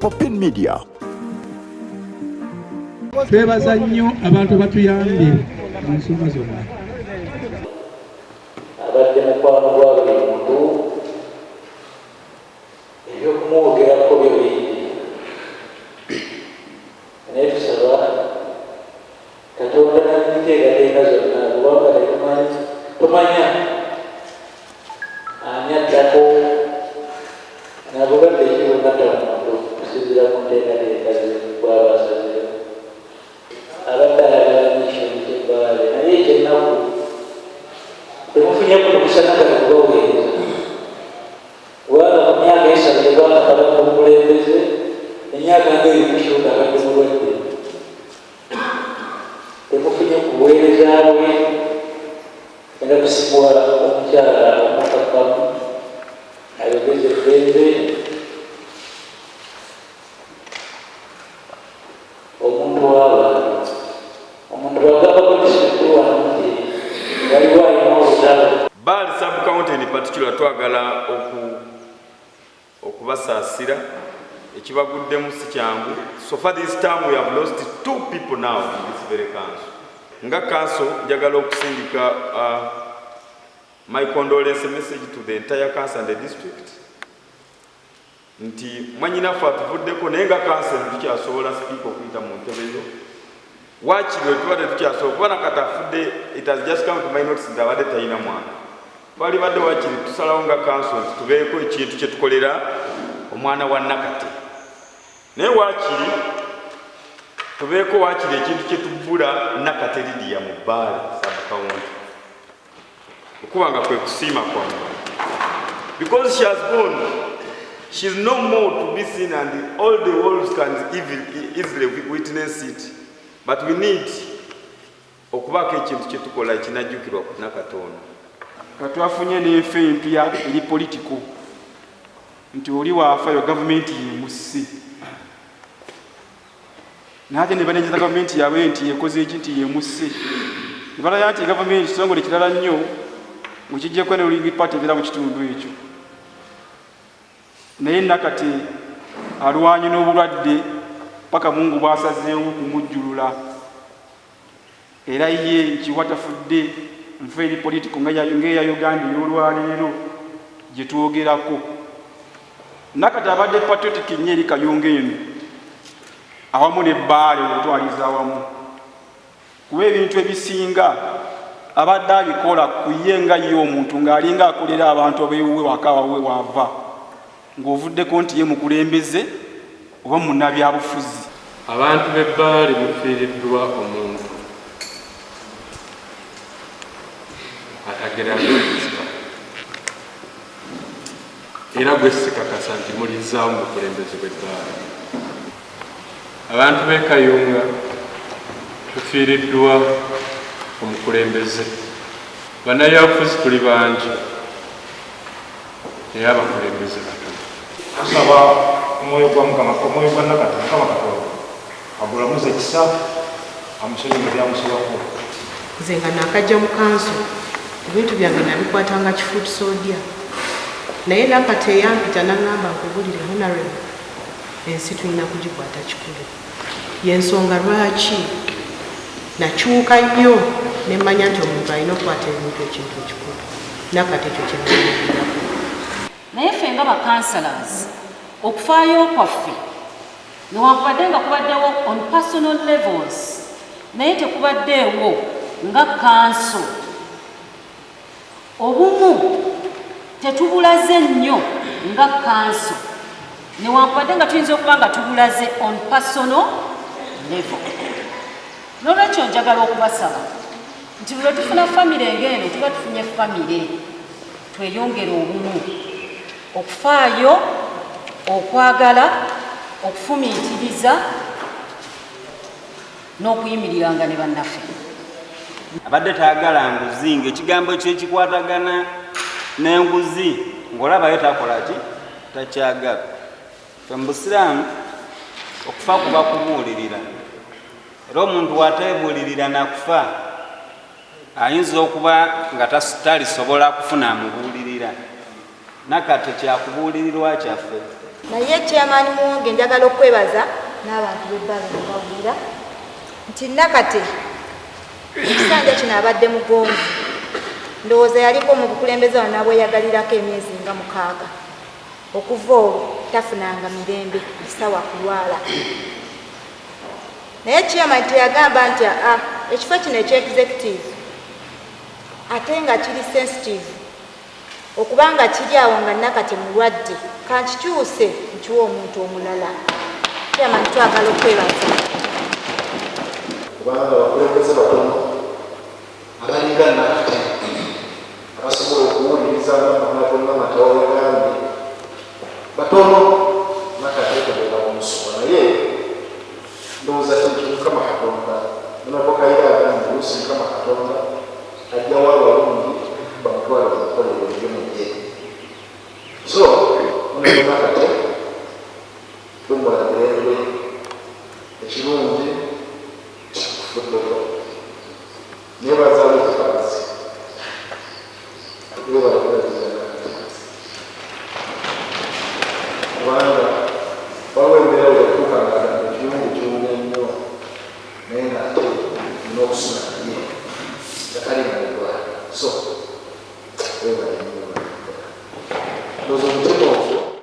Popin Media. Twebaza nnyo abantu batuyambye mu nsonga zonna. Abadde mukwano gwa buli muntu ebyokumwogerako byo bingi. Naye tusaba Katonda n'enteekateeka zonna kubanga tomanya ani addako n'abulwadde ekibonata omuntu okusinziira mu nteekateeka ze bw'aba asazira. Abadde ayagala n'ekintu ky'Ebbaale naye ekyennaku temufunye kuno kusanagala kubaweereza. Kubanga mu myaka esatu tebakakala ku bukulembeze, emyaka ng'eyo mukibuga abadde mulwadde. Temufunye kubuweereza bwe era kusibwa omukyala omukakamu ayogeze eddembe. Omuntu w'abantu, omuntu bw'agambako disitulikiti wano nti waliwo alina olutalo. Bbaale sub-county in particular twagala okubasaasira ekibaguddemu si kyangu. So far this time we have lost 2 people now in this very council. Nga council njagala okusindika my condolence message to the entire council and the district nti mwanyinaffe atuvuddeko naye nga council tukyasobola sipiika okuyita mu ntebe yo waakiri tubadde tukyasobola kuba nakati afudde. It has just come to my notice nti abadde talina mwana. Twali badde waakiri tusalawo nga council nti tubeeko ekintu kye tukolera omwana wa Nakate, naye waakiri tubeeko waakiri ekintu kye tubbula Nakate Lydia mu Bbaale sub-county okuba nga kwe kusiima kwammwe, because she has gone. She is no more to be seen and all the world can easily witness it, but we need okubaako ekintu kye tukola ekinajjukirwa ku Nakate ono. Katwafunye n'enfa empya eri politiko nti oli waafayo gavumenti yemusse, naate ne banenjeza gavumenti yaabwe nti yekoze eki nti yemusse. Ne balaya nti gavumenti kitongole kirala nnyo bwekijjeko ne ruling party ebeera mu kitundu ekyo. Naye Nakate alwanye n'obulwadde paka Mungu bw'asazeewo kumujjulula, era ye nkiwatafudde nfa eri politiko ng'eya Uganda ey'olwaleero gye twogerako. Nakate abadde patriotic nnyo eri Kayunga eno awamu ne Bbaale okutwaliza awamu, kuba ebintu ebisinga abadde abikola ku ye nga ye omuntu ng'alinga akolera abantu ab'ewuwe waka wawe waava, ng'ovuddeko nti ye mukulembeze oba munnabyabufuzi. Abantu b'Ebbaale mufiiriddwa omuntu atageragezeka era gwe sikakasa nti mulizaamu bukulembeze bw'Ebbaale. Abantu b'e Kayunga tufiiriddwa omukulembeze. Bannabyabufuzi tuli bangi naye abakulembeze batono. Tusaba omwoyo gwa Mukama, omwoyo gwa Nakate, Mukama Katonda agulamuze kisa, amusonyiwe byamusobako. Nze nga nakajja mu kanso ebintu byange nabikwatanga kifuuti soodya, naye Nakate yampita n'agamba nkubulire Honorable, ensi tulina kugikwata kikulu. Y'ensonga lwaki nakyuka nnyo ne mmanya nti omuntu alina okukwata ebintu ekintu ekikulu. Nakate ekyo kyennamuliirako. Naye ffe nga bakansalazi okufaayo kwaffe newankubadde nga kubaddewo on personal levels, naye tekubaddeewo nga kanso. Obumu tetubulaze nnyo nga kanso newankubadde nga tuyinza okuba nga tubulaze on personal level. N'olwekyo njagala okubasaba nti bwe tufuna famire ng'eno tuba tufunye famire, tweyongere obumu, okufaayo, okwagala, okufumiitiriza n'okuyimiriranga ne bannaffe. Abadde taagala nguzi ng'ekigambo kye kikwatagana n'enguzi ng'olabayo takola ki takyagala. Ffe mu Busiraamu okufa kuba kubuulirira, era omuntu bw'ateebuulirira nakufa ayinza okuba nga talisobola kufuna amubuulirira. Nakate kyakubuulirirwa kyaffe naye chairman Muwonge njagala okwebaza n'abantu b'Ebbaale nebawulira nti Nakate ekisanja kino abadde mugonvu ndowooza yaliko mu bukulembeze wano nabweyagalirako emyezi nga 6 okuva olwo tafunanga mirembe bisawa kulwala naye chairman teyagamba nti ekifo kino ekye-executive ate nga kiri sensitive okubanga kiri awo nga Nakate mulwadde kankikyuse nkiwa omuntu omulala chairman twagala okwebaza kubanga abakulembeze batono abalinga Nakate abasobola okuwuliriza nga Matawa yagambye batono Nakate tebera omusuba naye ndowooza kintu Mukama Katonda munabokayira agambye oluusi Mukama Katonda ajjawo abalungi bamutwala bamukolere ebyomujje so muno Nakate tumulagirembe ekirungi kikufuddeko nebaza lukiikazi ebalakulagirira kubanga waliwo embeera wekuuka ngaagambe ekirungi kiwunya nnyo naye ngaate nina okusuna naye takali nalirwala so webale nnyo ndowooza omutima